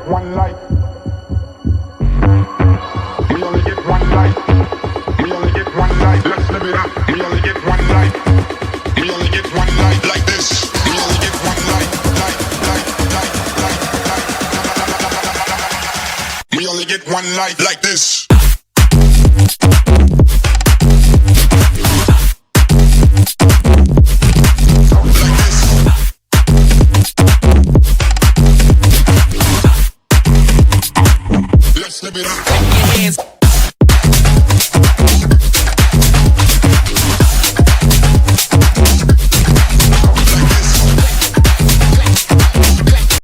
one life. We only get one life. We only get one life. Let's live it up. We only get one life. We only get one life like this. We only get one life. We only get one life like this. Let's live it up.